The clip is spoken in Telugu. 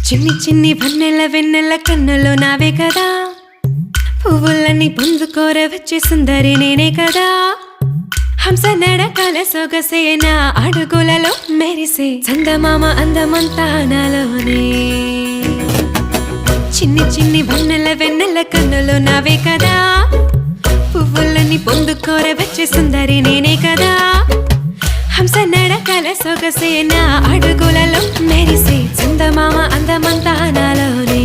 చిన్ని చిన్ని వన్నెల వెన్నెల కన్నులో నావే కదా పువ్వులన్నీ పొందుకోర వచ్చే సుందరి నేనే కదా హంస నడకల సొగసే నా అడుగులలో మెరిసే చందమామ అందమంతా నాలోనే చిన్ని చిన్ని వన్నెల వెన్నెల కన్నులో నావే కదా పువ్వులన్నీ పొందుకోర వచ్చే సుందరి నేనే కదా హంస నడకల సొగసే నా అడుగులలో మెరిసే చందమామ అందమంతా నాలోనే